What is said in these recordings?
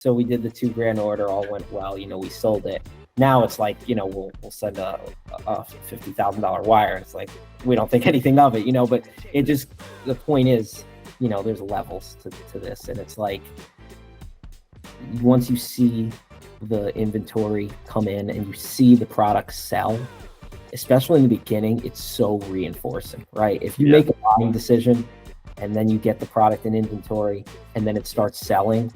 So we did the $2,000 order, all went well, we sold it. Now it's like, we'll send a $50,000 wire. It's like, we don't think anything of it, but it just, the point is, there's levels to this. And it's like, once you see the inventory come in and you see the product sell, especially in the beginning, it's so reinforcing, right? If you make a buying decision and then you get the product in inventory and then it starts selling,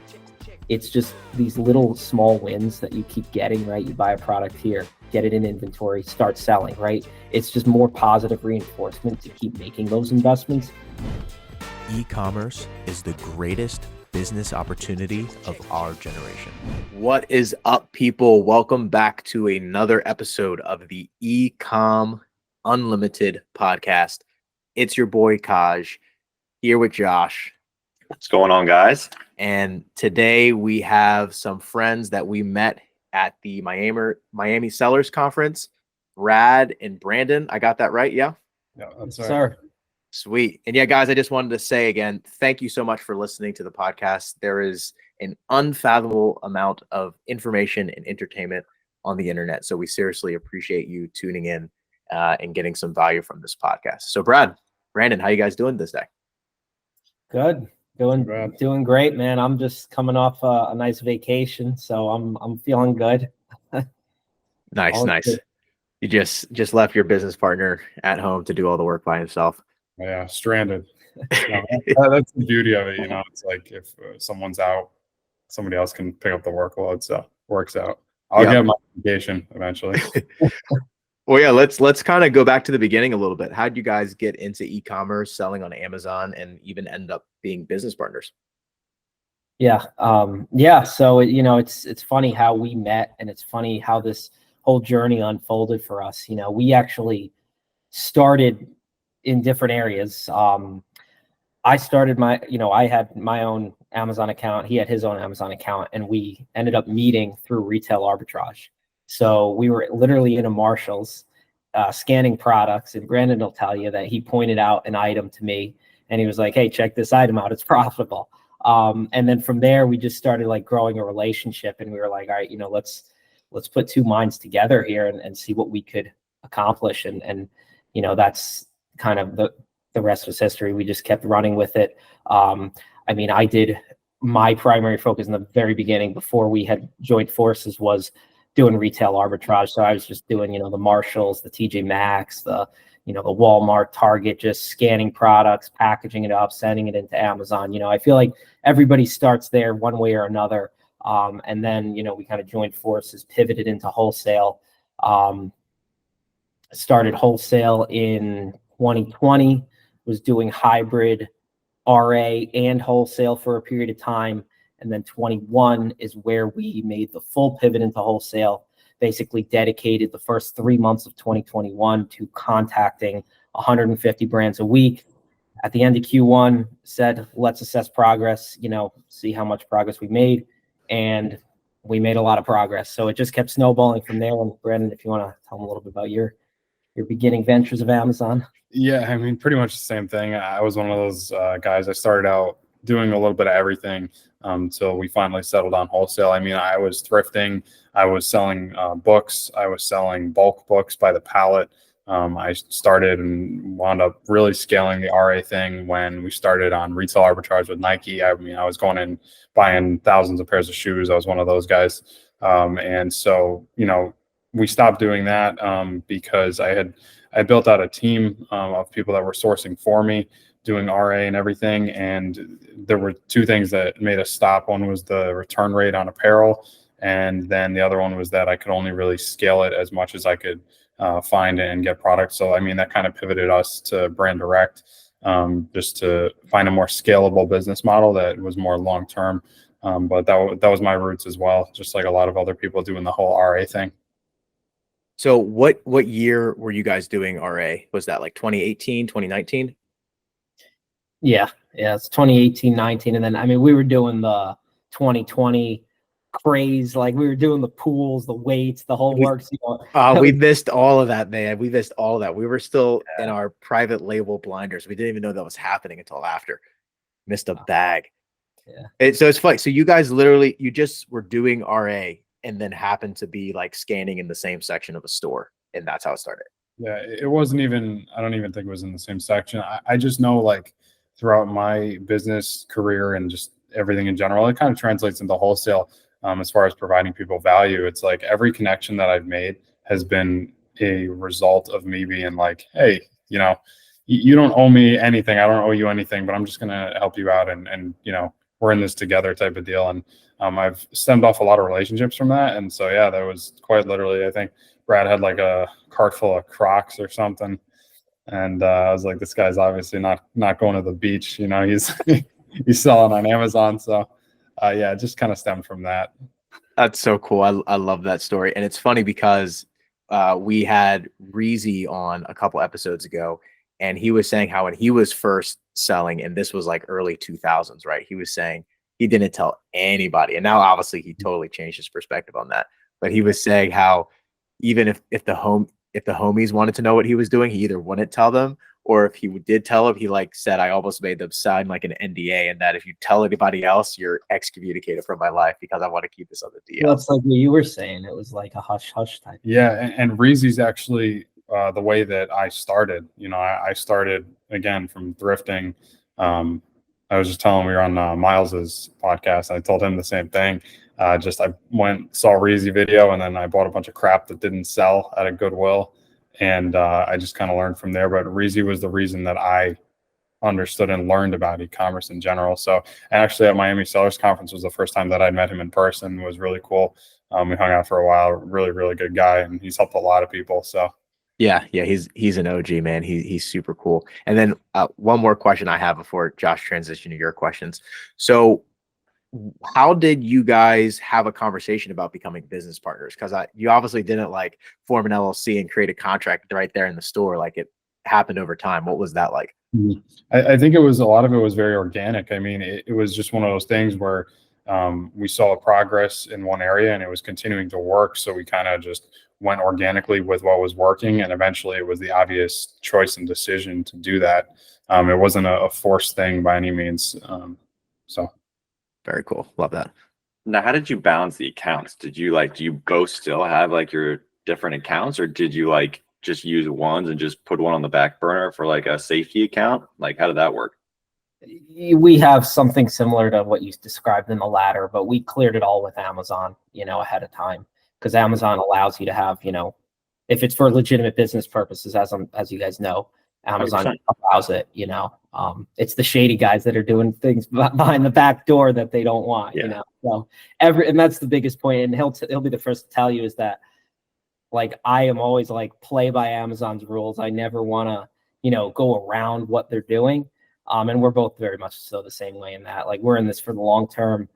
it's just these little small wins that you keep getting, right? You buy a product here, get it in inventory, start selling, right? It's just more positive reinforcement to keep making those investments. E-commerce is the greatest business opportunity of our generation. What is up, people? Welcome back to another episode of the Ecom Unlimited podcast. It's your boy Kaj here with Josh. What's going on, guys? And today we have some friends that we met at the Miami Sellers Conference. Brad and Brandon. I got that right? Yeah, that's right. Sir. Sweet. And yeah, guys, I just wanted to say again, thank you so much for listening to the podcast. There is an unfathomable amount of information and entertainment on the internet. So we seriously appreciate you tuning in and getting some value from this podcast. So Brad, Brandon, how you guys doing this day? Good. Doing great, man. I'm just coming off a nice vacation, so I'm feeling good. Nice. Good. You just left your business partner at home to do all the work by himself. Yeah, stranded. That's the beauty of it, It's like if someone's out, somebody else can pick up the workload, so it works out. I'll get my vacation eventually. Well, yeah, let's kind of go back to the beginning a little bit. How'd you guys get into e-commerce, selling on Amazon, and even end up being business partners? Yeah. So, it's funny how we met, and it's funny how this whole journey unfolded for us. We actually started in different areas. I started I had my own Amazon account. He had his own Amazon account, and we ended up meeting through retail arbitrage. So we were literally in a Marshall's scanning products, and Brandon will tell you that he pointed out an item to me and he was like, "Hey, check this item out. It's profitable." And then from there, we just started like growing a relationship, and we were like, all right, let's put two minds together here and see what we could accomplish. And that's kind of the rest was history. We just kept running with it. I did my primary focus in the very beginning before we had joined forces was doing retail arbitrage. So I was just doing, the Marshalls, the TJ Maxx, the Walmart, Target, just scanning products, packaging it up, sending it into Amazon. I feel like everybody starts there one way or another. And then, we kind of joined forces, pivoted into wholesale, started wholesale in 2020, was doing hybrid RA and wholesale for a period of time. And then 21 is where we made the full pivot into wholesale, basically dedicated the first 3 months of 2021 to contacting 150 brands a week. At the end of Q1, said, let's assess progress, see how much progress we made. And we made a lot of progress. So it just kept snowballing from there. And Brandon, if you want to tell them a little bit about your beginning ventures of Amazon. Yeah, pretty much the same thing. I was one of those guys. I started out doing a little bit of everything until we finally settled on wholesale. I was thrifting. I was selling books. I was selling bulk books by the pallet. I started and wound up really scaling the RA thing when we started on retail arbitrage with Nike. I was going in buying thousands of pairs of shoes. I was one of those guys. And so, we stopped doing that because I built out a team of people that were sourcing for me, doing RA and everything. And there were two things that made us stop. One was the return rate on apparel. And then the other one was that I could only really scale it as much as I could find and get products. So, that kind of pivoted us to brand direct, just to find a more scalable business model that was more long-term. But that was my roots as well, just like a lot of other people doing the whole RA thing. So what year were you guys doing RA? Was that like 2018, 2019? Yeah, it's 2018, 19. And then, we were doing the 2020 craze. Like we were doing the pools, the weights, the whole works. We missed all of that, man. We missed all of that. We were still in our private label blinders. We didn't even know that was happening until after. Missed a bag. So it's funny. So you guys literally, you just were doing RA and then happened to be like scanning in the same section of a store, and that's how it started. Yeah, it wasn't even, I don't even think it was in the same section. I just know, like, throughout my business career and just everything in general, it kind of translates into wholesale. As far as providing people value, it's like every connection that I've made has been a result of me being like, hey, you don't owe me anything. I don't owe you anything, but I'm just going to help you out. And we're in this together type of deal. And I've stemmed off a lot of relationships from that. And so, yeah, that was quite literally, I think Brad had like a cart full of Crocs or something. And I was like, this guy's obviously not going to the beach. He's he's selling on Amazon. So yeah, it just kind of stemmed from that. That's so cool. I love that story. And it's funny because we had Reezy on a couple episodes ago, and he was saying how when he was first selling, and this was like early 2000s, right? He was saying he didn't tell anybody. And now obviously he totally changed his perspective on that. But he was saying how even if the homies wanted to know what he was doing, he either wouldn't tell them, or if he did tell them, he like said, I almost made them sign like an NDA, and that if you tell anybody else, you're excommunicated from my life because I want to keep this on the DL. Well, it's like what you were saying. It was like a hush hush type. Yeah, and Reezy's actually the way that I started. I started again from thrifting. I was just telling, we were on Miles's podcast. I told him the same thing. I went, saw a Reezy video, and then I bought a bunch of crap that didn't sell at a Goodwill. And I just kind of learned from there. But Reezy was the reason that I understood and learned about e-commerce in general. So actually at Miami Sellers Conference was the first time that I met him in person. It was really cool. We hung out for a while. Really, really good guy, and he's helped a lot of people. So yeah, he's an OG, man. He's super cool. And then one more question I have before Josh transition to your questions. So how did you guys have a conversation about becoming business partners? Because you obviously didn't like form an LLC and create a contract right there in the store. Like, it happened over time. What was that like? I think a lot of it was very organic. I mean, it was just one of those things where we saw progress in one area and it was continuing to work. So we kind of just went organically with what was working. And eventually it was the obvious choice and decision to do that. It wasn't a forced thing by any means. So. Very cool. Love that. Now, how did you balance the accounts? Do you both still have like your different accounts, or did you like just use ones and just put one on the back burner for like a safety account? Like, how did that work? We have something similar to what you described in the latter, but we cleared it all with Amazon, ahead of time, because Amazon allows you to have, if it's for legitimate business purposes, as you guys know, Amazon 100%. allows it, it's the shady guys that are doing things behind the back door that they don't want, so and that's the biggest point. And he'll be the first to tell you is that, like, I am always like, play by Amazon's rules. I never want to, go around what they're doing. And we're both very much so the same way in that, like, we're in this for the long term.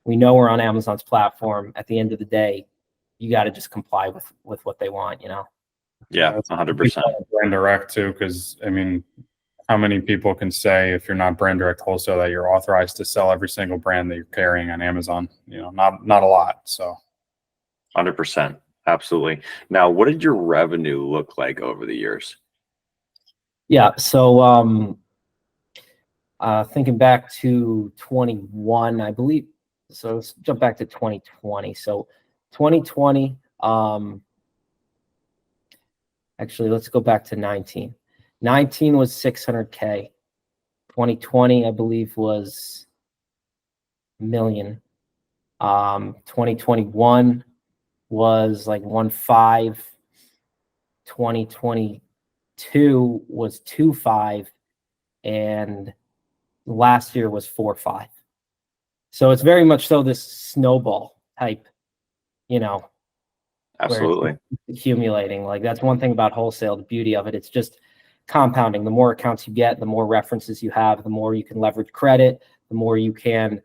We know we're on Amazon's platform. At the end of the day, you got to just comply with what they want, Yeah, 100%. Brand direct too, because I mean, how many people can say if you're not brand direct wholesale that you're authorized to sell every single brand that you're carrying on Amazon? Not a lot. So 100%. Absolutely. Now, what did your revenue look like over the years? Yeah. So thinking back to 21, I believe. So let's jump back to 2020. So 2020, actually, let's go back to 19. 19 was 600K. 2020, I believe, was $1 million. 2021 was like 1.5. 2022 was 2.5, and last year was 4.5. So it's very much so this snowball type, Absolutely. Accumulating. Like, that's one thing about wholesale, the beauty of it. It's just compounding. The more accounts you get, the more references you have, the more you can leverage credit, the more you can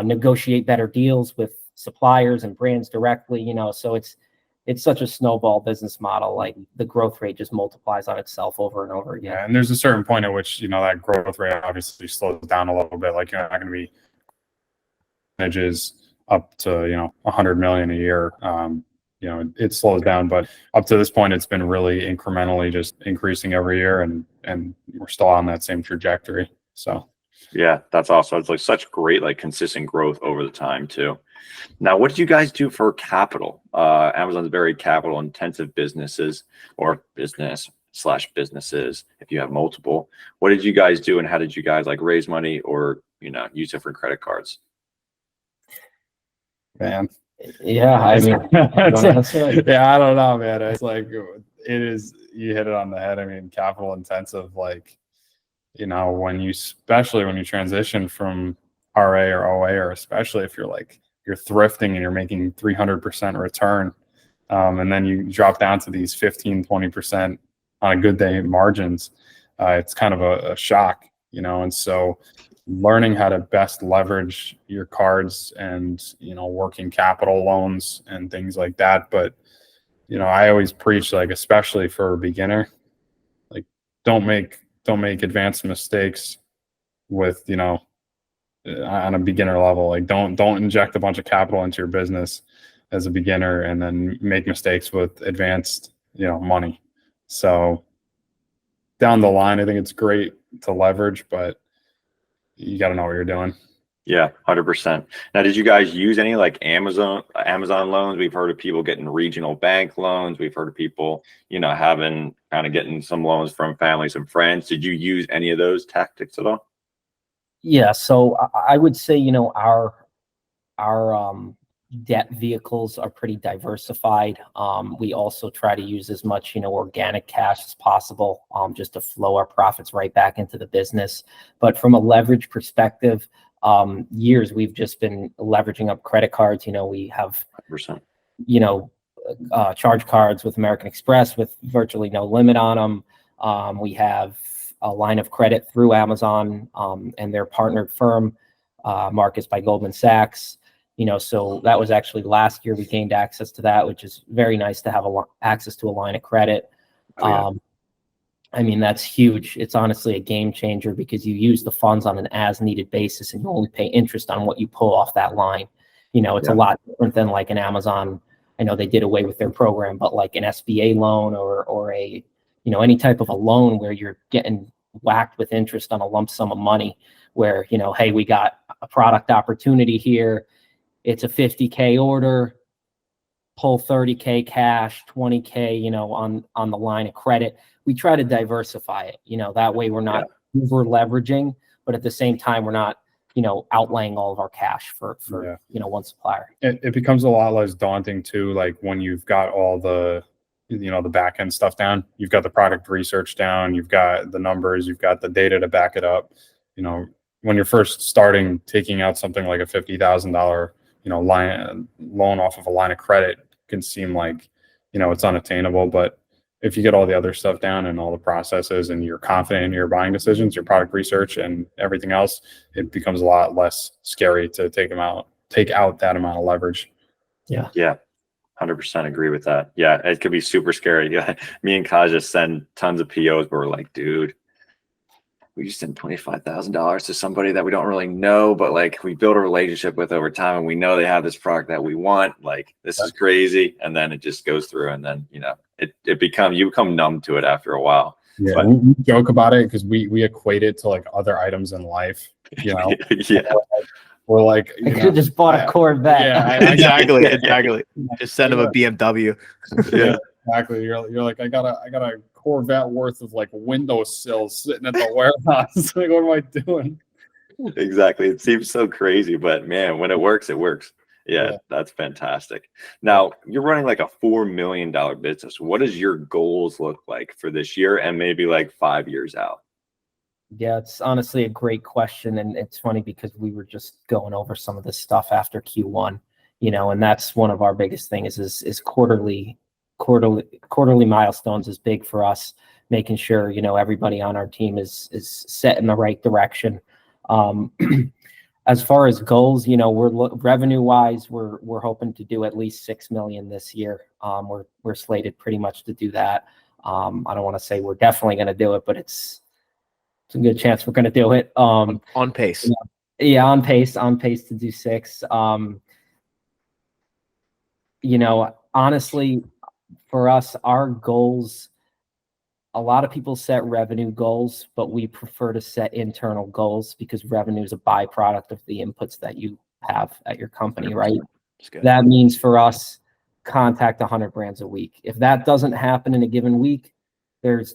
negotiate better deals with suppliers and brands directly, so it's such a snowball business model. Like, the growth rate just multiplies on itself over and over again. Yeah, and there's a certain point at which that growth rate obviously slows down a little bit. Like, you're not going to be percentages up to 100 million a year. It slows down, but up to this point, it's been really incrementally just increasing every year, and we're still on that same trajectory. So Yeah, that's awesome. It's like such great, like consistent growth over the time too. Now, what did you guys do for capital? Amazon's very capital intensive businesses or business/businesses, if you have multiple. What did you guys do and how did you guys like raise money or, use different credit cards? Man. Yeah, I mean, yeah, I don't know, man. It's like it is. You hit it on the head. I mean, capital intensive. Like, especially when you transition from RA or OA, or especially if you're thrifting and you're making 300% return, and then you drop down to these 15-20% on a good day margins. It's kind of a shock, and so learning how to best leverage your cards and working capital loans and things like that. But I always preach, like, especially for a beginner, like don't make advanced mistakes with on a beginner level. Like don't inject a bunch of capital into your business as a beginner and then make mistakes with advanced money. So down the line, I think it's great to leverage, but you got to know what you're doing. Yeah, 100%. Now, did you guys use any like Amazon loans? We've heard of people getting regional bank loans. We've heard of people, having getting some loans from families and friends. Did you use any of those tactics at all? Yeah, so I would say, our debt vehicles are pretty diversified. We also try to use as much, organic cash as possible, just to flow our profits right back into the business. But from a leverage perspective, years we've just been leveraging up credit cards. We have 100%. Charge cards with American Express with virtually no limit on them. We have a line of credit through Amazon and their partnered firm, Marcus by Goldman Sachs. So that was actually last year we gained access to that, which is very nice to have access to a line of credit. Oh, yeah. I mean, that's huge. It's honestly a game changer because you use the funds on an as needed basis and you only pay interest on what you pull off that line. It's a lot different than like an Amazon. I know they did away with their program, but like an SBA loan or a, any type of a loan where you're getting whacked with interest on a lump sum of money where, hey, we got a product opportunity here. It's a $50K order, pull $30K cash, $20K, on the line of credit. We try to diversify it, that way we're not over leveraging, but at the same time, we're not, outlaying all of our cash for one supplier. It becomes a lot less daunting too. Like when you've got all the, the back end stuff down, you've got the product research down, you've got the numbers, you've got the data to back it up. When you're first starting, taking out something like a $50,000, loan off of a line of credit can seem like, it's unattainable. But if you get all the other stuff down and all the processes and you're confident in your buying decisions, your product research and everything else, it becomes a lot less scary to take out that amount of leverage. Yeah. Yeah. 100% agree with that. Yeah. It could be super scary. Yeah. Me and Kaj just send tons of POs, but we're like, dude, we just send $25,000 to somebody that we don't really know, but like we build a relationship with over time and we know they have this product that we want. Like, this is crazy. And then it just goes through and then, you become numb to it after a while. Yeah. But we joke about it because we equate it to like other items in life, yeah. We're like, I could have just bought a Corvette. Yeah, Exactly. Just send them a BMW. Yeah. Exactly. You're like, I got a Corvette worth of like windowsills sitting at the warehouse. Like, what am I doing? Exactly. It seems so crazy, but man, when it works, it works. Yeah, that's fantastic. Now you're running like a $4 million business. What does your goals look like for this year and maybe like 5 years out? Yeah, it's honestly a great question. And it's funny because we were just going over some of this stuff after Q1, and that's one of our biggest things is quarterly milestones is big for us, making sure, everybody on our team is set in the right direction. As far as goals, we're revenue wise, we're hoping to do at least 6 million this year. We're slated pretty much to do that. I don't want to say we're definitely going to do it, but it's a good chance we're going to do it. On pace. Yeah, on pace to do 6. Honestly, for us, our goals a lot of people set revenue goals, but we prefer to set internal goals because revenue is a byproduct of the inputs that you have at your company, right? That's good. That means for us, contact 100 brands a week. If that doesn't happen in a given week, we're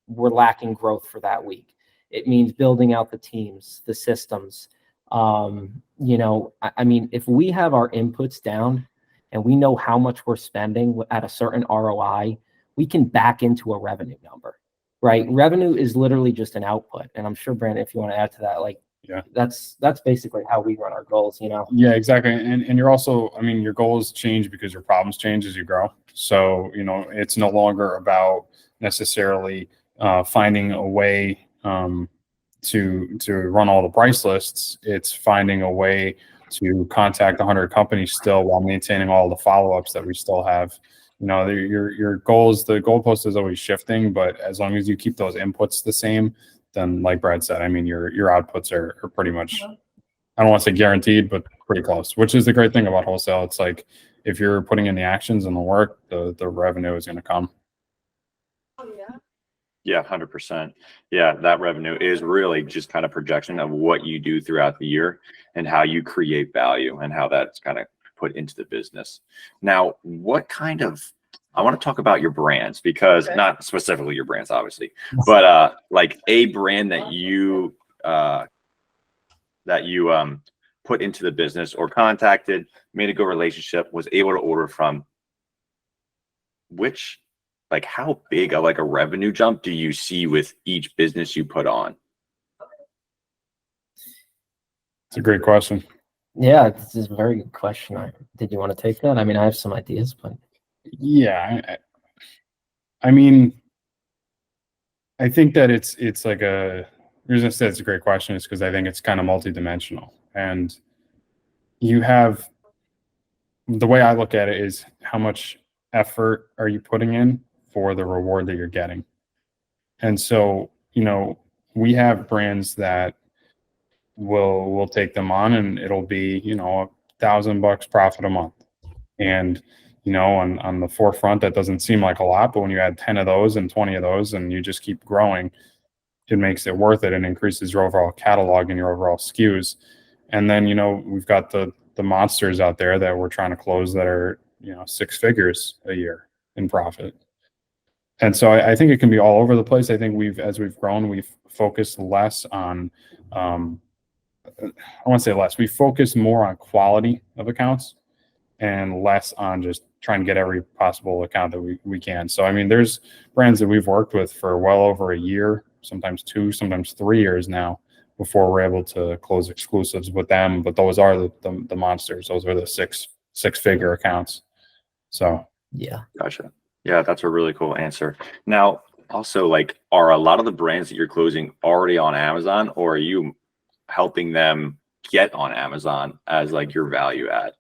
lacking growth for that week. It means building out the teams, the systems. I mean, if we have our inputs down and we know how much we're spending at a certain ROI, we can back into a revenue number, right? Revenue is literally just an output. And I'm sure, Brandon, if you want to add to that, like, Yeah. That's basically how we run our goals, you know? Yeah, exactly. And you're also, I mean, your goals change because your problems change as you grow. So, it's no longer about necessarily finding a way to run all the price lists. It's finding a way to contact 100 companies still while maintaining all the follow-ups that we still have. Your goals, the goalpost is always shifting, but as long as you keep those inputs the same, then like Brad said, I mean, your outputs are pretty much, I don't want to say guaranteed, but pretty close, which is the great thing about wholesale. It's like, if you're putting in the actions and the work, the revenue is going to come. Yeah, 100%. Yeah, that revenue is really just kind of projection of what you do throughout the year and how you create value and how that's kind of put into the business. Now, I want to talk about your brands, because not specifically your brands, obviously, but like a brand that you put into the business or contacted, made a good relationship, was able to order from. Which, like, how big of like a revenue jump do you see with each business you put on? It's a great question. Yeah, this is a very good question. Did you want to take that? I mean, I have some ideas, but Yeah, I mean, I think that it's like the reason I said it's a great question is because I think it's kind of multidimensional, and you have, the way I look at it is how much effort are you putting in for the reward that you're getting. And so, we have brands that we'll take them on and it'll be, $1,000 profit a month. And, on the forefront, that doesn't seem like a lot, but when you add 10 of those and 20 of those and you just keep growing, it makes it worth it and increases your overall catalog and your overall SKUs. And then, we've got the monsters out there that we're trying to close that are, 6 figures a year in profit. And so I think it can be all over the place. I think as we've grown, we've focused less on, I want to say less, we focus more on quality of accounts and less on just trying to get every possible account that we can. So, I mean, there's brands that we've worked with for well over a year, sometimes 2, sometimes 3 years now, before we're able to close exclusives with them. But those are the monsters. Those are the six-figure accounts. So, yeah. Gotcha. Yeah, that's a really cool answer. Now, also, like, are a lot of the brands that you're closing already on Amazon, or are you helping them get on Amazon as like your value add?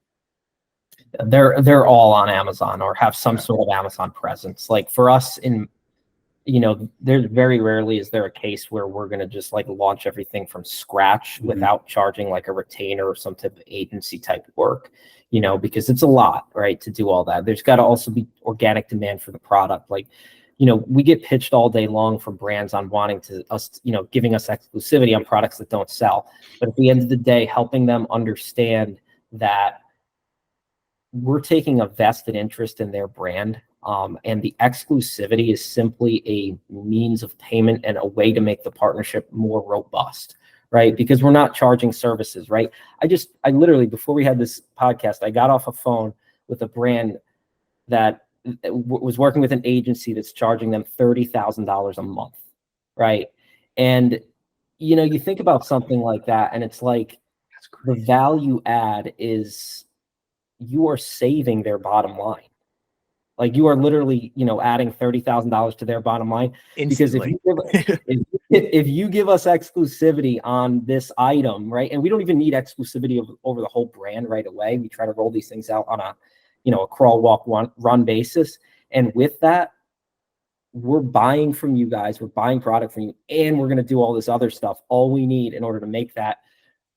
They're all on Amazon or have some sort of Amazon presence. Like for us, there's very rarely is there a case where we're going to just like launch everything from scratch without charging like a retainer or some type of agency type work, because it's a lot, right, to do all that. There's got to also be organic demand for the product. Like, we get pitched all day long from brands on wanting giving us exclusivity on products that don't sell. But at the end of the day, helping them understand that we're taking a vested interest in their brand. And the exclusivity is simply a means of payment and a way to make the partnership more robust, right? Because we're not charging services, right? I literally, before we had this podcast, I got off a phone with a brand that was working with an agency that's charging them $30,000 a month, right? And, you think about something like that, and it's like the value add is you are saving their bottom line. Like you are literally, adding $30,000 to their bottom line. Instantly. Because if you give us exclusivity on this item, right, and we don't even need exclusivity over the whole brand right away. We try to roll these things out on a crawl, walk, run basis. And with that, we're buying from you guys, we're buying product from you, and we're going to do all this other stuff. All we need in order to make that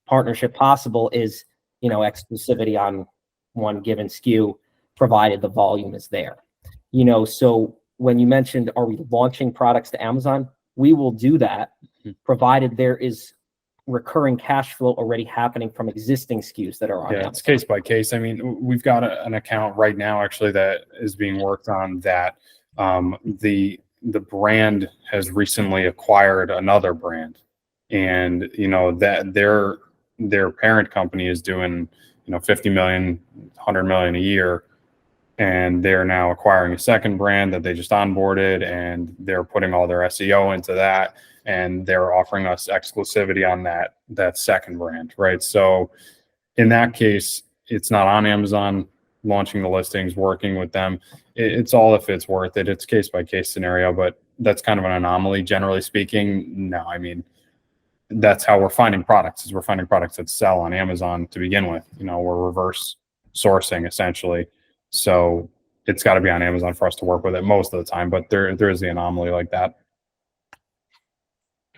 partnership possible is, exclusivity on one given SKU, provided the volume is there. So when you mentioned, are we launching products to Amazon? We will do that, provided there is recurring cash flow already happening from existing SKUs that are on Yeah, Amazon. it's case by case. I mean, we've got an account right now actually that is being worked on that the brand has recently acquired another brand, and that their parent company is doing 50 million, 100 million a year, and they're now acquiring a second brand that they just onboarded, and they're putting all their SEO into that, and they're offering us exclusivity on that second brand, right? So in that case, it's not on Amazon launching the listings, working with them. It's all if it's worth it. It's case by case scenario, but that's kind of an anomaly. Generally speaking, no, I mean, that's how we're finding products, is we're finding products that sell on Amazon to begin with. We're reverse sourcing essentially. So it's got to be on Amazon for us to work with it most of the time, but there is the anomaly like that.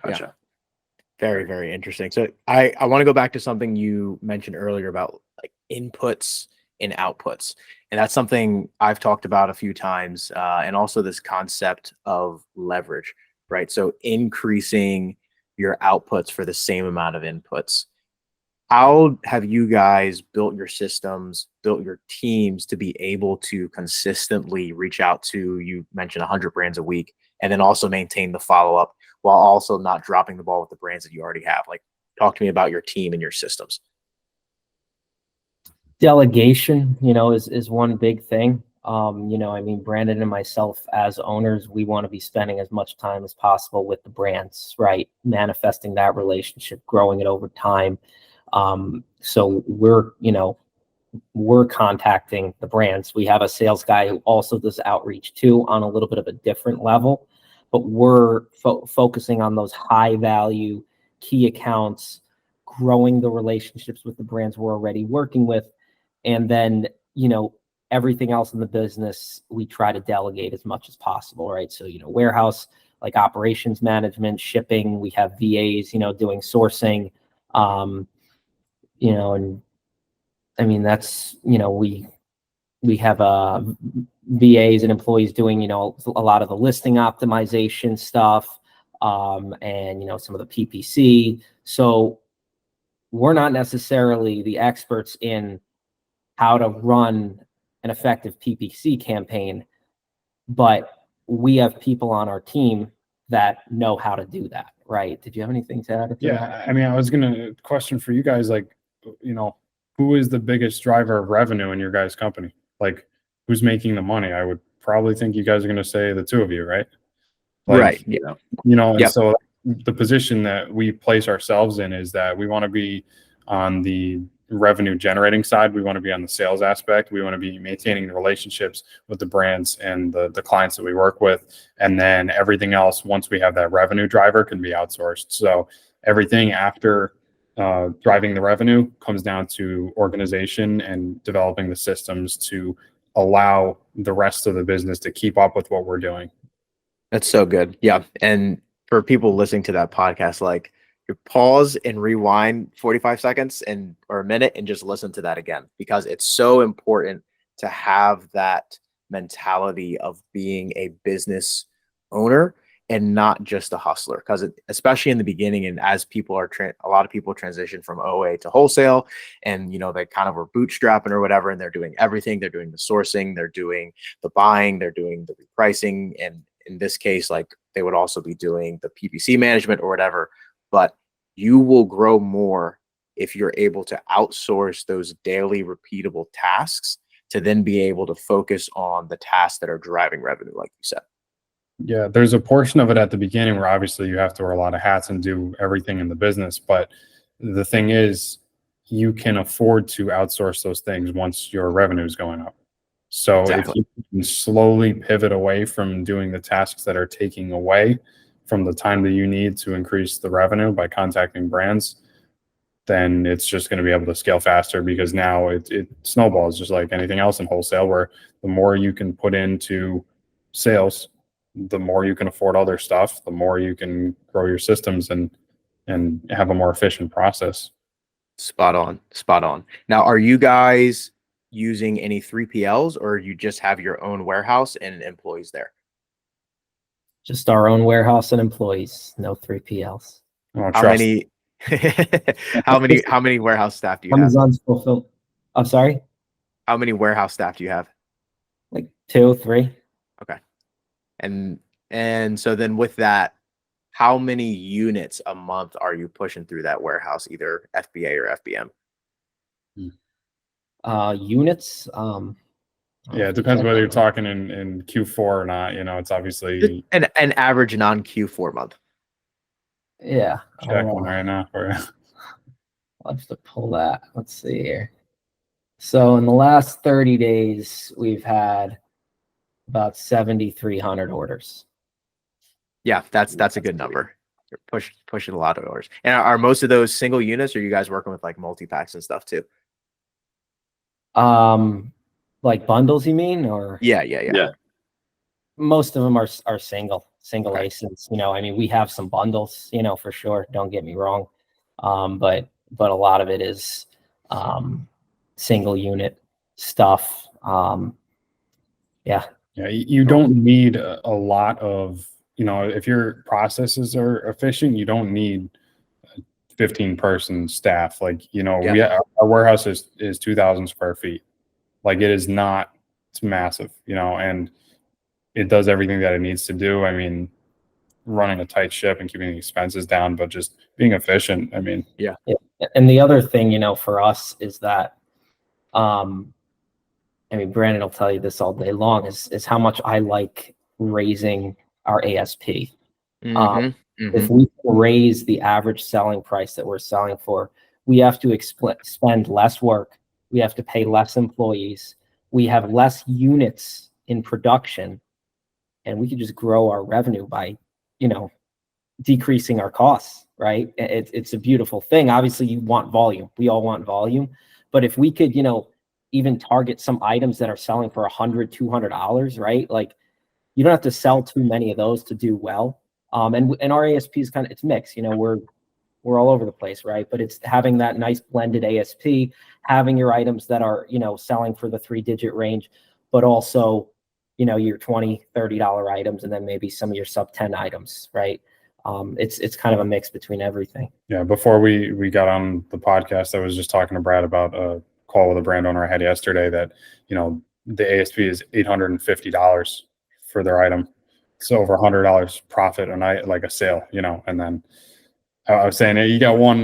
Gotcha. Very, very interesting. So I want to go back to something you mentioned earlier about like inputs and outputs. And that's something I've talked about a few times. And also this concept of leverage, right? So increasing your outputs for the same amount of inputs. How have you guys built your systems, built your teams to be able to consistently reach out to, you mentioned 100 brands a week, and then also maintain the follow-up while also not dropping the ball with the brands that you already have? Like, talk to me about your team and your systems. Delegation, is one big thing. I mean, Brandon and myself as owners, we want to be spending as much time as possible with the brands, right? Manifesting that relationship, growing it over time. So we're contacting the brands. We have a sales guy who also does outreach too, on a little bit of a different level, but we're focusing on those high value key accounts, growing the relationships with the brands we're already working with. And then, everything else in the business, we try to delegate as much as possible, right? So, warehouse, like operations management, shipping, we have VAs, doing sourcing, and I mean, that's, we have VAs and employees doing, a lot of the listing optimization stuff, and, some of the PPC. So we're not necessarily the experts in how to run an effective PPC campaign, but we have people on our team that know how to do that, right? Did you have anything to add to that? Yeah, I mean, I was gonna question for you guys, like, who is the biggest driver of revenue in your guys' company? Like, who's making the money? I would probably think you guys are gonna say the two of you, right? Like, Right. Yeah. And Yep. so the position that we place ourselves in is that we want to be on the revenue generating side. We want to be on the sales aspect. We want to be maintaining the relationships with the brands and the clients that we work with. And then everything else, once we have that revenue driver, can be outsourced. So everything after driving the revenue comes down to organization and developing the systems to allow the rest of the business to keep up with what we're doing. That's so good. Yeah. And for people listening to that podcast, like, you pause and rewind 45 seconds or a minute and just listen to that again, because it's so important to have that mentality of being a business owner and not just a hustler. Because especially in the beginning, and as people are a lot of people transition from OA to wholesale, and they kind of were bootstrapping or whatever, and they're doing everything. They're doing the sourcing, they're doing the buying, they're doing the repricing, and in this case, like, they would also be doing the PPC management or whatever. But you will grow more if you're able to outsource those daily repeatable tasks to then be able to focus on the tasks that are driving revenue, like you said. Yeah, there's a portion of it at the beginning where obviously you have to wear a lot of hats and do everything in the business. But the thing is, you can afford to outsource those things once your revenue is going up. So Exactly. if you can slowly pivot away from doing the tasks that are taking away from the time that you need to increase the revenue by contacting brands, then it's just going to be able to scale faster, because now it snowballs just like anything else in wholesale, where the more you can put into sales, the more you can afford other stuff, the more you can grow your systems and have a more efficient process. Spot on. Spot on. Now, are you guys using any 3PLs, or you just have your own warehouse and employees there? Just our own warehouse and employees, no 3PLs. Oh, How trust. many how many warehouse staff do you have? Amazon's fulfilled. I'm sorry, How many warehouse staff do you have? like 2, 3. Okay. And so then with that, how many units a month are you pushing through that warehouse, either FBA or FBM? Units. Yeah, it depends whether you're talking in Q4 or not. You know, it's obviously An average non Q4 month. Yeah. checking right now for you. I'll have to pull that. Let's see here. So in the last 30 days, we've had about 7,300 orders. Yeah, that's a good number. You're pushing a lot of orders. And are most of those single units, or are you guys working with like multi-packs and stuff too? Like bundles, you mean, or? Yeah. Most of them are single Okay. license. You know, I mean, we have some bundles, you know, for sure. Don't get me wrong. But a lot of it is single unit stuff. Yeah. Yeah, you don't need a lot of, you know, if your processes are efficient, you don't need 15-person staff. Like, you know, Yeah. our warehouse is 2,000 square feet. Like, it is not, it's massive, you know, and it does everything that it needs to do. I mean, running a tight ship and keeping the expenses down, but just being efficient. I mean, Yeah. And the other thing, you know, for us is that, I mean, Brandon will tell you this all day long, is how much I like raising our ASP. If we raise the average selling price that we're selling for, we have to spend less work. We have to pay less employees. We have less units in production, and we can just grow our revenue by, you know, decreasing our costs, right? It's a beautiful thing. Obviously, you want volume. We all want volume. But if we could, you know, even target some items that are selling for $100, $200, right? Like, you don't have to sell too many of those to do well. And our ASP is kind of, it's mixed. You know, we're all over the place, right? But it's having that nice blended ASP, having your items that are, you know, selling for the 3-digit range, but also, you know, your $20, $30 items, and then maybe some of your sub 10 items, right? It's kind of a mix between everything. yeah, before we got on the podcast, I was just talking to Brad about a call with a brand owner I had yesterday that, you know, the ASP is $850 for their item. It's over $100 profit a night, like a sale, you know. And then I was saying, hey, you got one,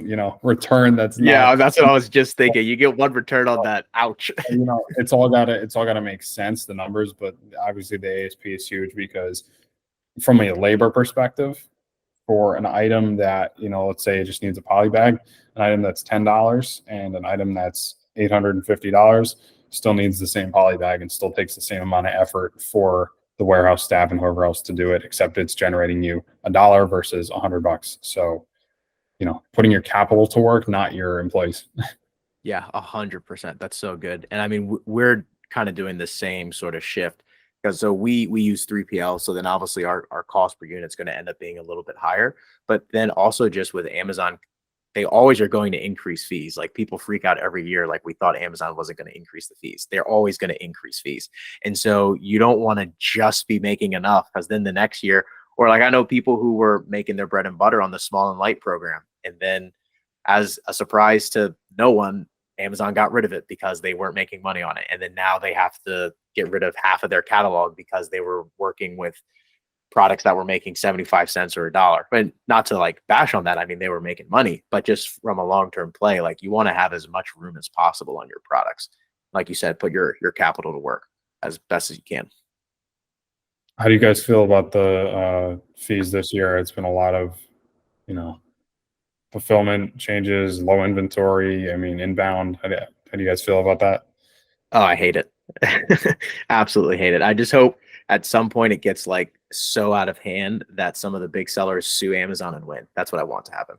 you know, return that's not, that's what I was just thinking. You get one return on that. Ouch. you know, it's all gotta make sense, the numbers, but obviously the ASP is huge because from a labor perspective, for an item that, you know, let's say it just needs a poly bag, an item that's $10 and an item that's $850 still needs the same poly bag and still takes the same amount of effort for the warehouse staff and whoever else to do it, except it's generating you $1 versus $100. So, you know, putting your capital to work, not your employees. Yeah, 100%. That's so good. And I mean, we're kind of doing the same sort of shift because so we use 3PL. So then obviously our cost per unit is going to end up being a little bit higher. But then also just with Amazon, they always are going to increase fees. Like, people freak out every year. Like, we thought Amazon wasn't going to increase the fees. They're always going to increase fees. And so you don't want to just be making enough, because then the next year, or like I know people who were making their bread and butter on the small and light program. And then as a surprise to no one, Amazon got rid of it because they weren't making money on it. And then now they have to get rid of half of their catalog because they were working with products that were making 75 cents or $1. But not to like bash on that. I mean, they were making money, but just from a long-term play, like, you want to have as much room as possible on your products. Like you said, put your capital to work as best as you can. How do you guys feel about the fees this year? It's been a lot of, you know, fulfillment changes, low inventory. I mean, inbound. How do you guys feel about that? Oh, I hate it. Absolutely hate it. I just hope at some point it gets like so out of hand that some of the big sellers sue Amazon and win. That's what I want to happen.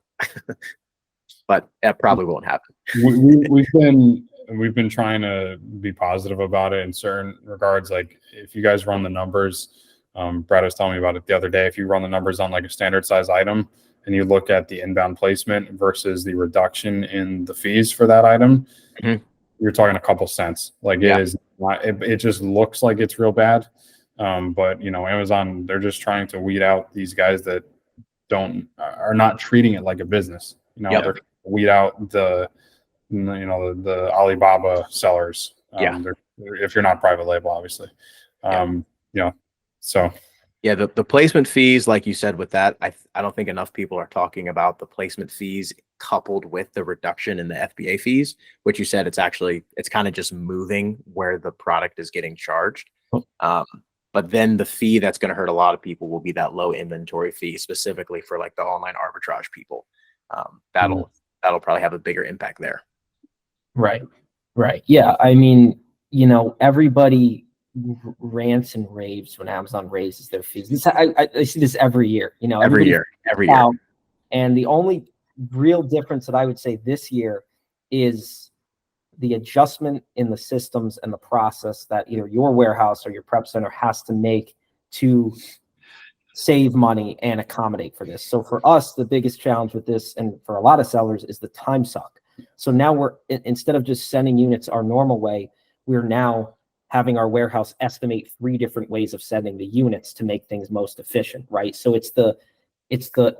But that probably won't happen. We've been trying to be positive about it in certain regards. Like, if you guys run the numbers, Brad was telling me about it the other day. If you run the numbers on like a standard size item and you look at the inbound placement versus the reduction in the fees for that item, you're talking a couple cents. Like, it is not, it just looks like it's real bad. But Amazon, they're just trying to weed out these guys that are not treating it like a business. Yep. They're weed out the Alibaba sellers. If you're not private label, obviously. So. Yeah, the placement fees, like you said, with that, I don't think enough people are talking about the placement fees coupled with the reduction in the FBA fees, which you said it's kind of just moving where the product is getting charged. But then the fee that's going to hurt a lot of people will be that low inventory fee, specifically for like the online arbitrage people. That'll probably have a bigger impact there. Right. Yeah. I mean, everybody rants and raves when Amazon raises their fees. I see this every year. Every year. And the only real difference that I would say this year is the adjustment in the systems and the process that either your warehouse or your prep center has to make to save money and accommodate for this. So for us, the biggest challenge with this, and for a lot of sellers, is the time suck. So now we're, instead of just sending units our normal way, we're now having our warehouse estimate 3 different ways of sending the units to make things most efficient, right? So it's the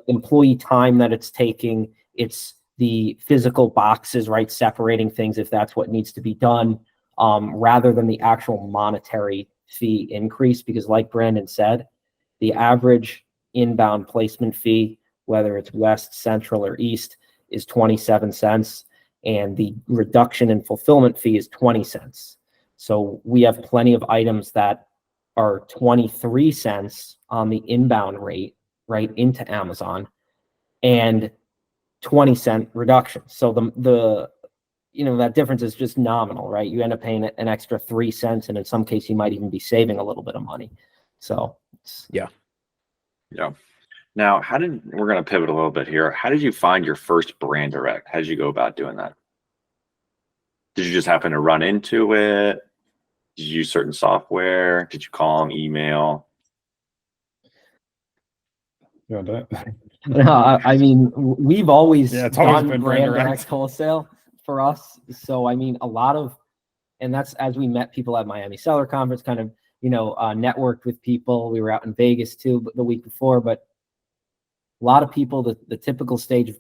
employee time that it's taking, it's the physical boxes, right? Separating things if that's what needs to be done, rather than the actual monetary fee increase. Because like Brandon said, the average inbound placement fee, whether it's West, Central, or East, is 27 cents. And the reduction in fulfillment fee is 20 cents. So we have plenty of items that are 23 cents on the inbound rate, right, into Amazon, and 20-cent reduction. So the that difference is just nominal, right? You end up paying an extra 3 cents, and in some cases you might even be saving a little bit of money. So yeah. Now, we're going to pivot a little bit here. How did you find your first brand direct? How did you go about doing that? Did you just happen to run into it? Did you use certain software? Did you call them, email? No, I mean, we've always done been brand direct wholesale for us. So, I mean, and that's as we met people at Miami Seller Conference, kind of, networked with people. We were out in Vegas too the week before, but a lot of people, the typical stage of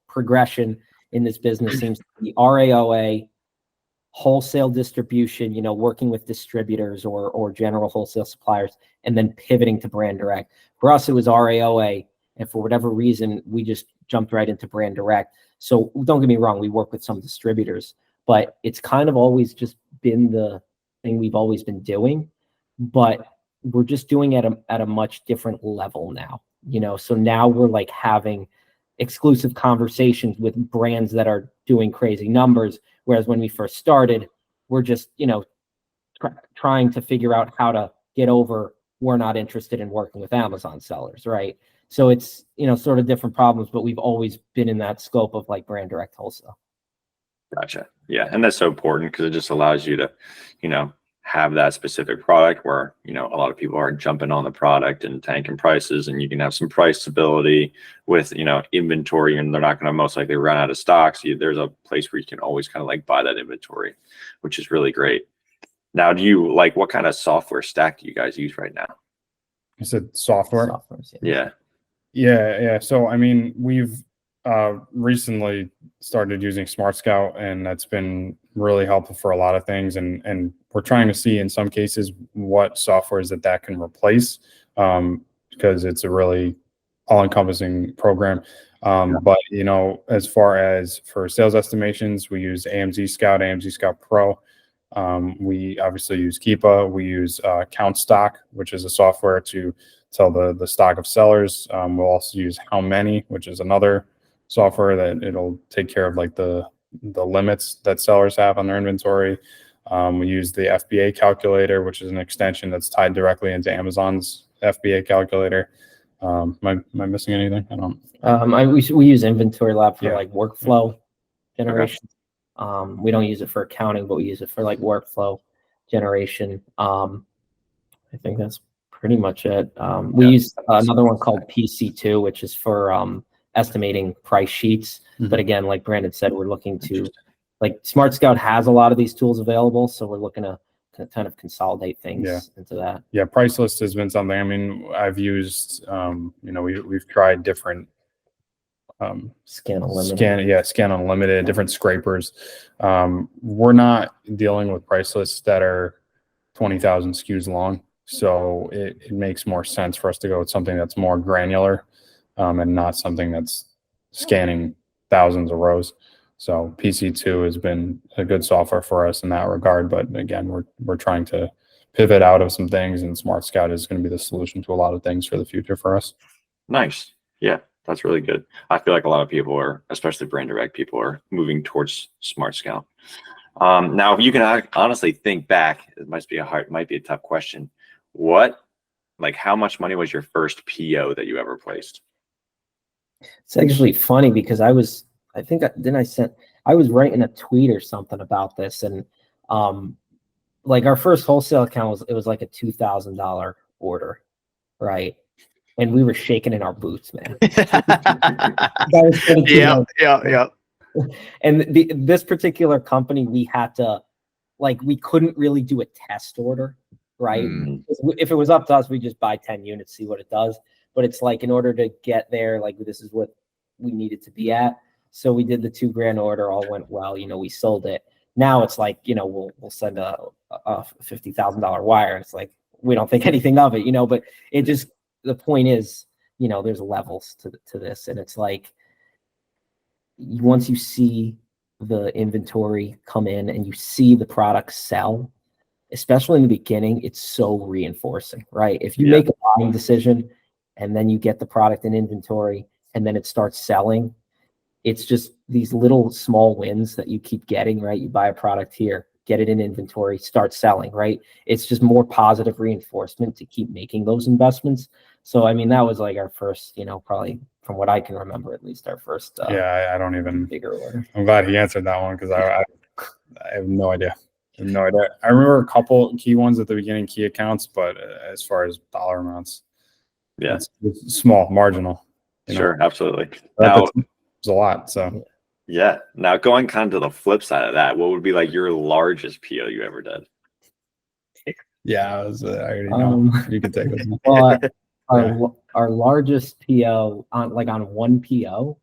progression in this business seems to be RAOA, wholesale distribution, working with distributors or general wholesale suppliers, and then pivoting to brand direct. For us, it was RAOA, and for whatever reason, we just jumped right into brand direct. So don't get me wrong, we work with some distributors, but it's kind of always just been the thing we've always been doing, but we're just doing it at a much different level now. So now we're like having exclusive conversations with brands that are doing crazy numbers. Whereas when we first started, we're just, trying to figure out how to get over, we're not interested in working with Amazon sellers, right? So it's, sort of different problems, but we've always been in that scope of like brand direct wholesale. Gotcha. Yeah. And that's so important because it just allows you to, have that specific product where, a lot of people are jumping on the product and tanking prices, and you can have some price stability with, inventory, and they're not going to most likely run out of stock. So there's a place where you can always kind of like buy that inventory, which is really great. Now, what kind of software stack do you guys use right now? You said software? Yeah. So, I mean, we've recently started using Smart Scout, and that's been really helpful for a lot of things. And we're trying to see in some cases what softwares that can replace, because it's a really all-encompassing program. But, as far as for sales estimations, we use AMZ Scout Pro. We obviously use Keepa. We use Count Stock, which is a software to tell the stock of sellers. We'll also use How Many, which is another software that it'll take care of like the limits that sellers have on their inventory. We use the FBA calculator, which is an extension that's tied directly into Amazon's FBA calculator. Am I missing anything? I don't. We use Inventory Lab for like workflow generation. Okay. We don't use it for accounting, but we use it for like workflow generation. I think that's pretty much it. We use another one called PC2, which is for estimating price sheets. Mm-hmm. But again, like Brandon said, we're looking to, like, Smart Scout has a lot of these tools available, so we're looking to kind of consolidate things into that. Yeah, price list has been something. I mean, I've used, we've tried different Scan Unlimited. Scan Unlimited, different scrapers. We're not dealing with price lists that are 20,000 SKUs long, so it makes more sense for us to go with something that's more granular, and not something that's scanning thousands of rows. So PC2 has been a good software for us in that regard, but again, we're trying to pivot out of some things, and Smart Scout is going to be the solution to a lot of things for the future for us. Nice. Yeah, that's really good. I feel like a lot of people are, especially brand direct people, are moving towards Smart Scout. Now, if you can honestly think back, it might be a tough question. How much money was your first PO that you ever placed? It's actually funny because I was writing a tweet or something about this, and like our first wholesale account was like a $2,000 order, right? And we were shaking in our boots, man. Yeah. And this particular company, we had to, we couldn't really do a test order, right? If it was up to us, we just buy 10 units, see what it does. But it's like, in order to get there, this is what we needed to be at. So we did the $2,000 order, all went well, we sold it. Now it's like, we'll send a $50,000 wire. It's like, we don't think anything of it, but it just, the point is, there's levels to this. And it's like, once you see the inventory come in and you see the product sell, especially in the beginning, it's so reinforcing, right? If you make a buying decision and then you get the product in inventory and then it starts selling, it's just these little small wins that you keep getting, right? You buy a product here, get it in inventory, start selling, right? It's just more positive reinforcement to keep making those investments. So, I mean, that was like our first, probably from what I can remember, at least our first I don't even bigger order. I'm glad he answered that one, because I have no idea. I remember a couple key ones at the beginning, key accounts, but as far as dollar amounts, it's small, marginal. Sure, absolutely. Now, it's a lot. So yeah. Now, going kind of to the flip side of that, what would be like your largest PO you ever did? Yeah, I already know. You can take it. Well, our largest PO on one PO.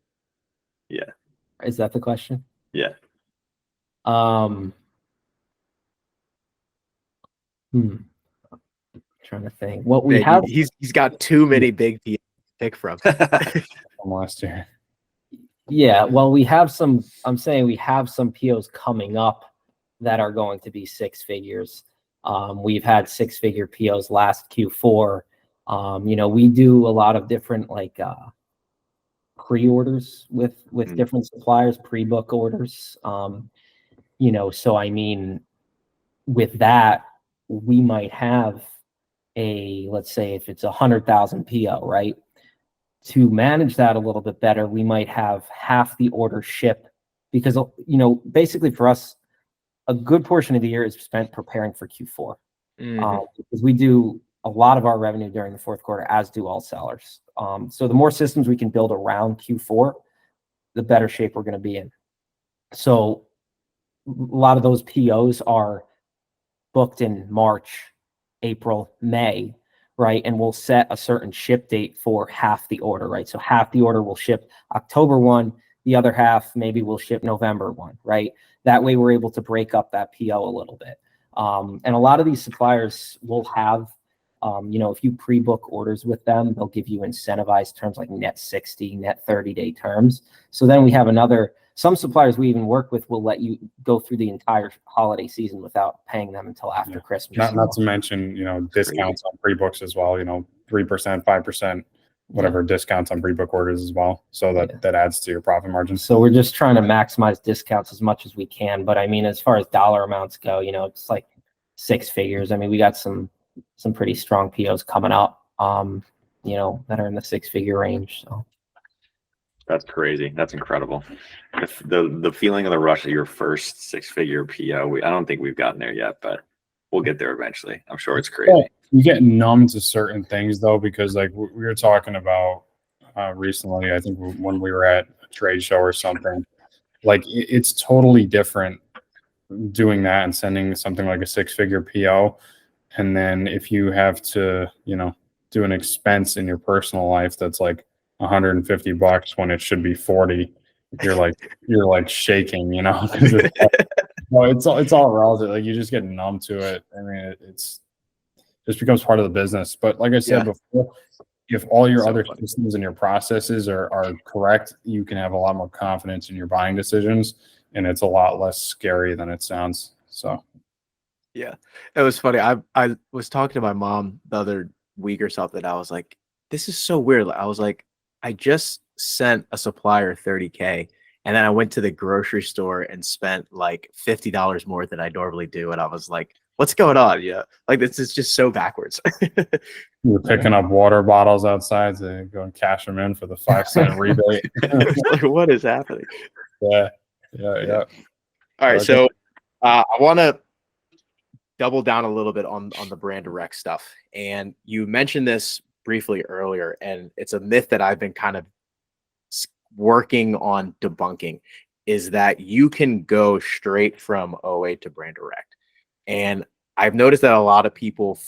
Yeah. Is that the question? Yeah. Trying to think. What we have. He's got too many big POs to pick from. From last year. Yeah, well, we have some POs coming up that are going to be six figures. We've had six-figure POs last Q4. We do a lot of different pre-orders with different suppliers, pre-book orders. So I mean, with that, we might have let's say if it's 100,000 PO, right? To manage that a little bit better, we might have half the order ship, because basically for us, a good portion of the year is spent preparing for Q4. Because we do a lot of our revenue during the fourth quarter, as do all sellers. So the more systems we can build around Q4, the better shape we're going to be in. So a lot of those POs are booked in March, April, May, right? And we'll set a certain ship date for half the order, right? So half the order will ship October 1, the other half maybe will ship November 1, right? That way we're able to break up that PO a little bit. And a lot of these suppliers will have, if you pre-book orders with them, they'll give you incentivized terms like net 60, net 30-day terms. So then we have some suppliers we even work with will let you go through the entire holiday season without paying them until after Christmas. Not to mention, discounts on pre-books as well, 3%, 5%, whatever discounts on pre-book orders as well. So that adds to your profit margin. So we're just trying to maximize discounts as much as we can. But I mean, as far as dollar amounts go, it's like six figures. I mean, we got some pretty strong POs coming up, that are in the six-figure range. So that's crazy. That's incredible. The feeling of the rush of your first six-figure PO, I don't think we've gotten there yet, but we'll get there eventually. I'm sure it's crazy. Yeah, you get numb to certain things though, because we were talking about recently, I think when we were at a trade show or something, it's totally different doing that and sending something like a 6-figure PO. And then if you have to, do an expense in your personal life that's like $150 when it should be 40, you're like shaking, 'cause it's all relative. Like, you just get numb to it. I mean, it's just becomes part of the business. But like I said before, if all your other systems and your processes are correct, you can have a lot more confidence in your buying decisions, and it's a lot less scary than it sounds. So Yeah, it was funny. I was talking to my mom the other week or something. I was like, "This is so weird." I was like, "I just sent a supplier 30K, and then I went to the grocery store and spent like $50 more than I normally do." And I was like, "What's going on?" Yeah, like this is just so backwards. you're picking up water bottles outside to go and cash them in for the 5-cent rebate. Like, what is happening? Yeah. All right, Okay. so I want to double down a little bit on the brand direct stuff. And you mentioned this briefly earlier, and it's a myth that I've been kind of working on debunking, is that you can go straight from OA to brand direct. And I've noticed that a lot of people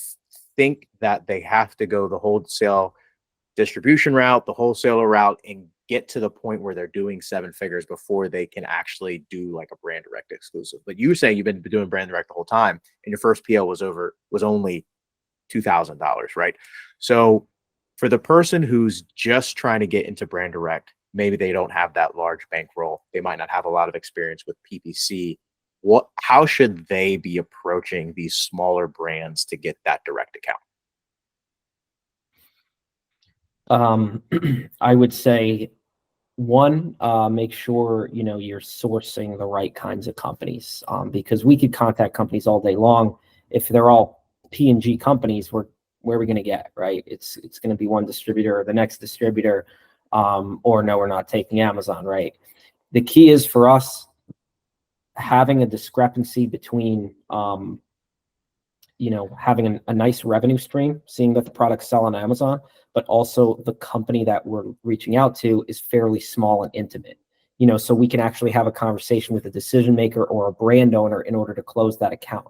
think that they have to go the wholesale distribution route, the wholesaler route, and get to the point where they're doing 7 figures before they can actually do like a brand direct exclusive. But you say you've been doing brand direct the whole time, and your first PO was only $2,000, right? So for the person who's just trying to get into brand direct, maybe they don't have that large bankroll, they might not have a lot of experience with PPC. How should they be approaching these smaller brands to get that direct account? I would say, one, make sure you're sourcing the right kinds of companies, because we could contact companies all day long. If they're all P&G companies, where are we going to get, right? It's going to be one distributor or the next distributor, or no, we're not taking Amazon, right? The key is for us having a discrepancy between having a nice revenue stream, seeing that the products sell on Amazon, but also the company that we're reaching out to is fairly small and intimate, so we can actually have a conversation with a decision maker or a brand owner in order to close that account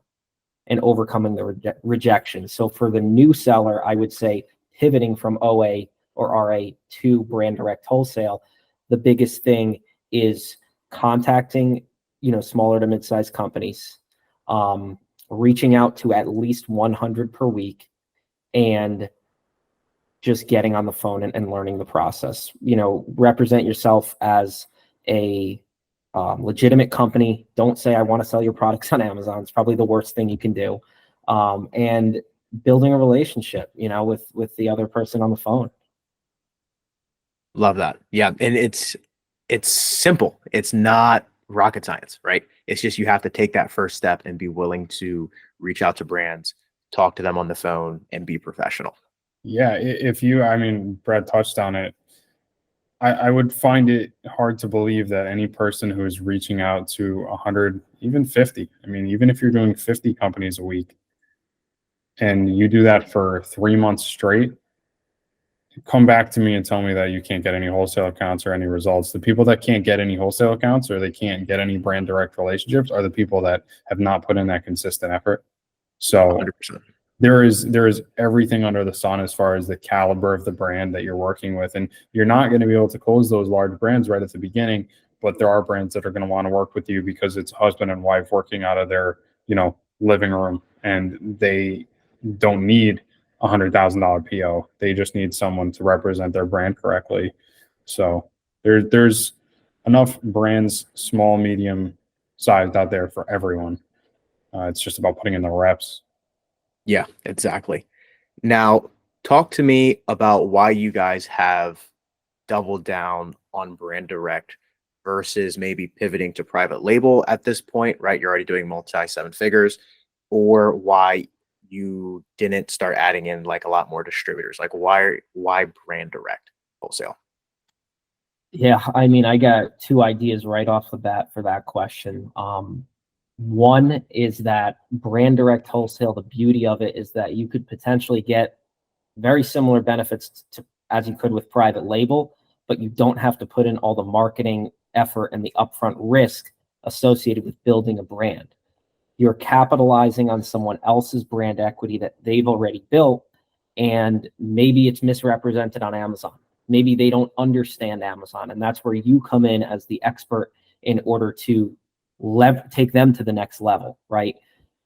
and overcoming the rejection. So for the new seller, I would say pivoting from OA or RA to brand direct wholesale, the biggest thing is contacting, smaller to mid-sized companies, reaching out to at least 100 per week, and just getting on the phone and learning the process. Represent yourself as a legitimate company. Don't say, I want to sell your products on Amazon. It's probably the worst thing you can do. And building a relationship, with the other person on the phone. Love that. Yeah. And it's simple. It's not rocket science, right? It's just, you have to take that first step and be willing to reach out to brands, talk to them on the phone, and be professional. Yeah. Brad touched on it. I would find it hard to believe that any person who is reaching out to 100, even 50, even if you're doing 50 companies a week and you do that for 3 months straight, come back to me and tell me that you can't get any wholesale accounts or any results. The people that can't get any wholesale accounts or they can't get any brand direct relationships are the people that have not put in that consistent effort. So 100%. there is everything under the sun as far as the caliber of the brand that you're working with. And you're not going to be able to close those large brands right at the beginning, but there are brands that are going to want to work with you because it's husband and wife working out of their, living room, and they don't need $100,000 PO. They just need someone to represent their brand correctly. So there's enough brands, small, medium sized, out there for everyone. It's just about putting in the reps. Yeah, exactly. Now, talk to me about why you guys have doubled down on brand direct versus maybe pivoting to private label at this point, right? You're already doing multi 7 figures, or why you didn't start adding in like a lot more distributors. Like, why brand direct wholesale? Yeah, I got 2 ideas right off the bat for that question. One is that brand direct wholesale, the beauty of it is that you could potentially get very similar benefits as you could with private label, but you don't have to put in all the marketing effort and the upfront risk associated with building a brand. you're capitalizing on someone else's brand equity that they've already built, and maybe it's misrepresented on Amazon. Maybe they don't understand Amazon, and that's where you come in as the expert in order to take them to the next level, right?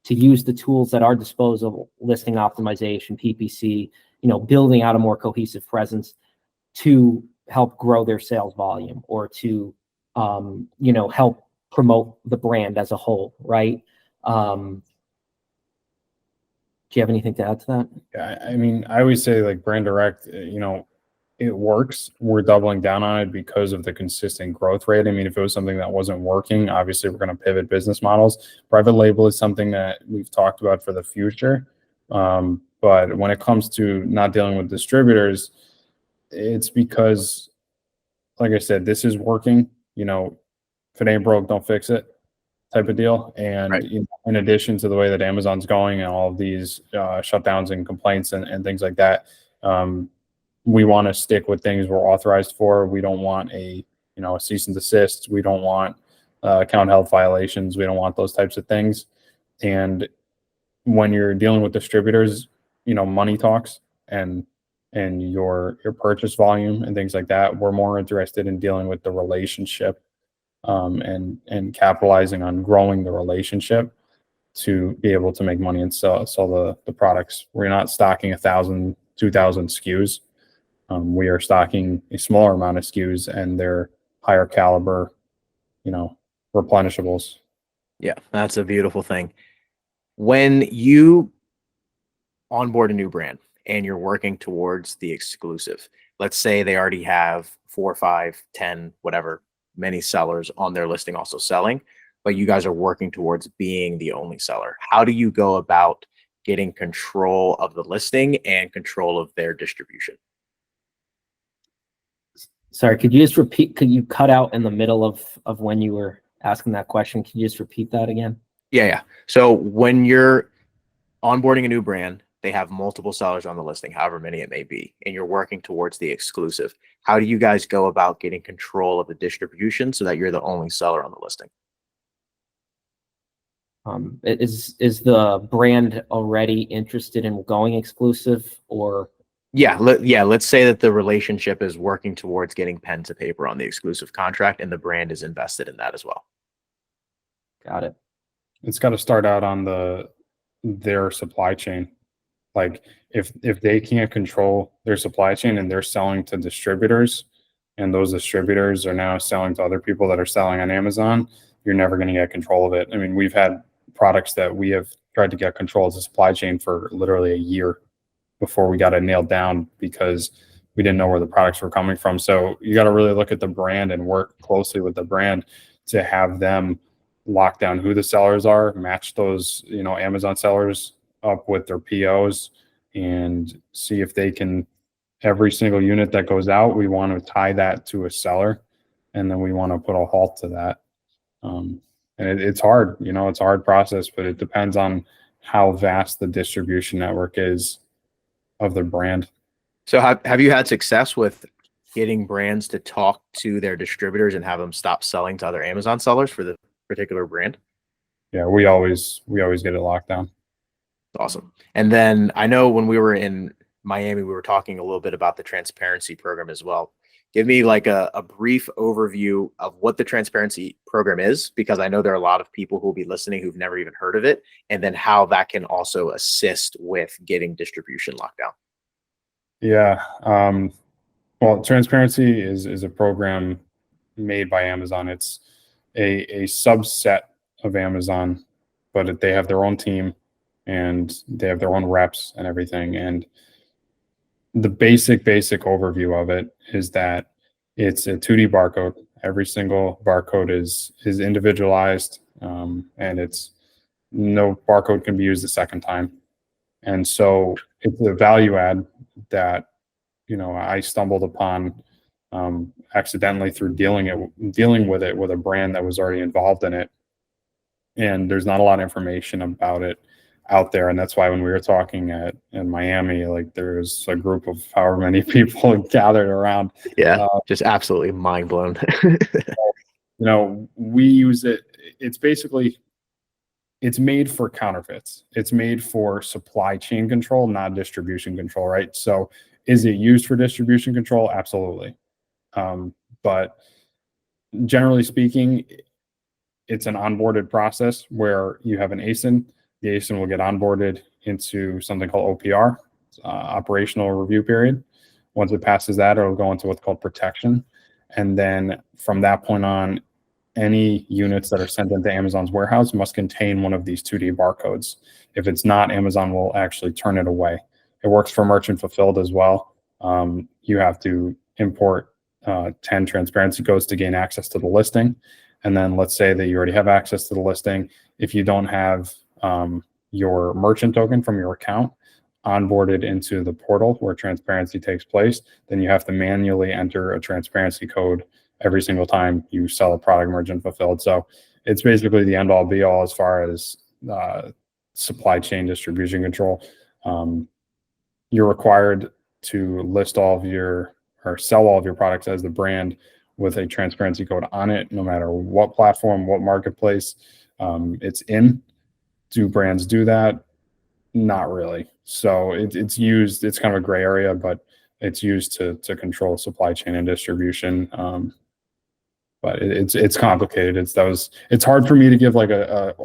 To use the tools at our disposal, listing optimization, PPC, building out a more cohesive presence to help grow their sales volume, or to, help promote the brand as a whole, right? Do you have anything to add to that? Yeah, I mean, I always say like brand direct, it works. We're doubling down on it because of the consistent growth rate. I mean, if it was something that wasn't working, obviously we're going to pivot business models. Private label is something that we've talked about for the future. But when it comes to not dealing with distributors, it's because, like I said, this is working. If it ain't broke, don't fix it type of deal. And Right. In addition to the way that Amazon's going and all of these shutdowns and complaints and things like that, we want to stick with things we're authorized for. We don't want a cease and desist. We don't want account health violations. We don't want those types of things. And when you're dealing with distributors, money talks, and your purchase volume and things like that. We're more interested in dealing with the relationship, and capitalizing on growing the relationship to be able to make money and sell the products. We're not stocking 1,000, 2,000 SKUs. We are stocking a smaller amount of SKUs, and they're higher caliber, replenishables. Yeah, that's a beautiful thing. When you onboard a new brand and you're working towards the exclusive, let's say they already have 4, 5, 10, whatever, many sellers on their listing also selling, but you guys are working towards being the only seller. How do you go about getting control of the listing and control of their distribution? Sorry, could you just repeat? Could you cut out in the middle of when you were asking that question? Can you just repeat that again? Yeah. So when you're onboarding a new brand, they have multiple sellers on the listing, however many it may be, and you're working towards the exclusive. How do you guys go about getting control of the distribution so that you're the only seller on the listing? Is the brand already interested in going exclusive, or? Yeah, let's say that the relationship is working towards getting pen to paper on the exclusive contract, and the brand is invested in that as well. Got it. It's got to start out on their supply chain. Like if they can't control their supply chain and they're selling to distributors, and those distributors are now selling to other people that are selling on Amazon, you're never going to get control of it. I mean, we've had products that we have tried to get control of the supply chain for literally a year before we got it nailed down, because we didn't know where the products were coming from. So you got to really look at the brand and work closely with the brand to have them lock down who the sellers are, match those, Amazon sellers up with their POs, and see if they can, every single unit that goes out, we want to tie that to a seller, and then we want to put a halt to that. And it's hard, it's a hard process, but it depends on how vast the distribution network is of their brand. So have you had success with getting brands to talk to their distributors and have them stop selling to other Amazon sellers for the particular brand? Yeah, we always get it locked down. Awesome. And then I know when we were in Miami, we were talking a little bit about the transparency program as well. Give me like a brief overview of what the transparency program is, because I know there are a lot of people who will be listening who've never even heard of it, and then how that can also assist with getting distribution locked down. Yeah. Well, transparency is a program made by Amazon. It's a subset of Amazon, but they have their own team and they have their own reps and everything. And the basic overview of it is that it's a 2D barcode. Every single barcode is individualized, and it's no barcode can be used a second time. And so it's a value add that I stumbled upon accidentally through dealing with it with a brand that was already involved in it. And there's not a lot of information about it out there. And that's why when we were talking in Miami, like there's a group of however many people gathered around. Yeah, just absolutely mind blown. We use it. It's basically it's made for counterfeits. It's made for supply chain control, not distribution control, right? So is it used for distribution control? Absolutely. But generally speaking, it's an onboarded process where you have an ASIN. The ASIN will get onboarded into something called OPR, operational review period. Once it passes that, it'll go into what's called protection. And then from that point on, any units that are sent into Amazon's warehouse must contain one of these 2D barcodes. If it's not, Amazon will actually turn it away. It works for merchant fulfilled as well. You have to import 10 transparency codes to gain access to the listing. And then let's say that you already have access to the listing. If you don't have your merchant token from your account onboarded into the portal where transparency takes place, then you have to manually enter a transparency code every single time you sell a product merchant fulfilled. So it's basically the end all be all as far as supply chain distribution control. You're required to list all of your or sell all of your products as the brand with a transparency code on it, no matter what platform, what marketplace it's in. Do brands do that? Not really. So it's used, it's kind of a gray area, but it's used to control supply chain and distribution. But it's complicated. It's hard for me to give like a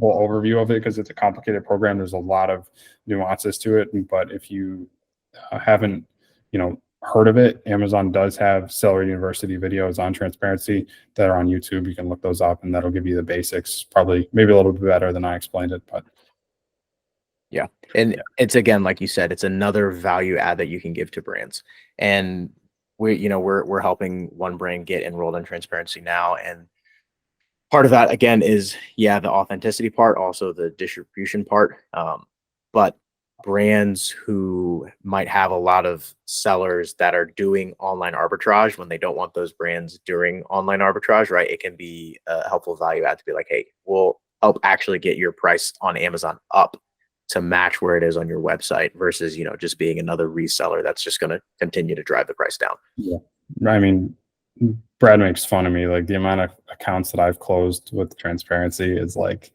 overview of it because it's a complicated program. There's a lot of nuances to it. But if you haven't, heard of it, Amazon does have Seller University videos on transparency that are on YouTube. You can look those up, and that'll give you the basics. Probably maybe a little bit better than I explained it, but. Yeah. And it's, again, like you said, it's another value add that you can give to brands. And we're helping one brand get enrolled in transparency now. And part of that, again, is the authenticity part, also the distribution part. But brands who might have a lot of sellers that are doing online arbitrage, when they don't want those brands doing online arbitrage, right? It can be a helpful value add to be like, hey, we'll help actually get your price on Amazon up to match where it is on your website versus, just being another reseller that's just going to continue to drive the price down. Yeah. I mean, Brad makes fun of me. Like the amount of accounts that I've closed with transparency is like,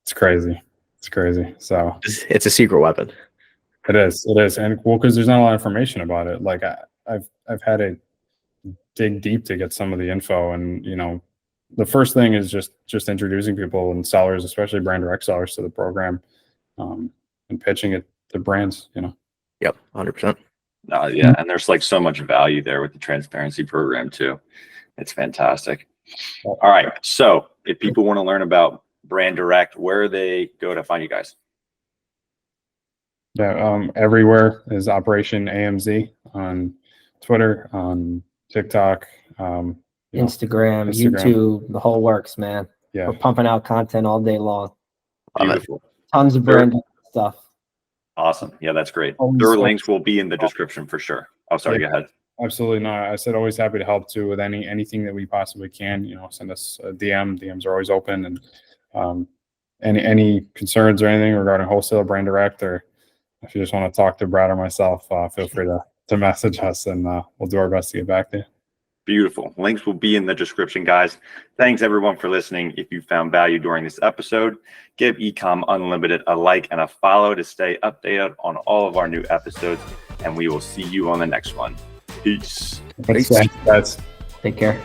it's crazy. It's crazy. So it's a secret weapon. It is. And because there's not a lot of information about it. Like I've had to dig deep to get some of the info, and the first thing is just introducing people and sellers, especially brand direct sellers, to the program, and pitching it to brands. Yep, 100%. Yeah, and there's like so much value there with the transparency program too. It's fantastic. All right, so if people want to learn about brand direct, where they go to find you guys? Yeah, everywhere is Operation AMZ on Twitter, on TikTok, Instagram, YouTube, the whole works, man. Yeah, we're pumping out content all day long. Beautiful. Tons of brand stuff. Awesome. Yeah, that's great. Always Their links will be in the description for sure. Oh, sorry, go ahead. Absolutely not. I said always happy to help too with anything that we possibly can. Send us a DM. DMs are always open, and any concerns or anything regarding wholesale, brand direct, or if you just want to talk to Brad or myself, feel free to message us, and we'll do our best to get back to you. Beautiful. Links will be in the description, guys. Thanks everyone for listening. If you found value during this episode, give Ecom Unlimited a like and a follow to stay updated on all of our new episodes, and we will see you on the next one. Peace. Thanks, guys. Take care.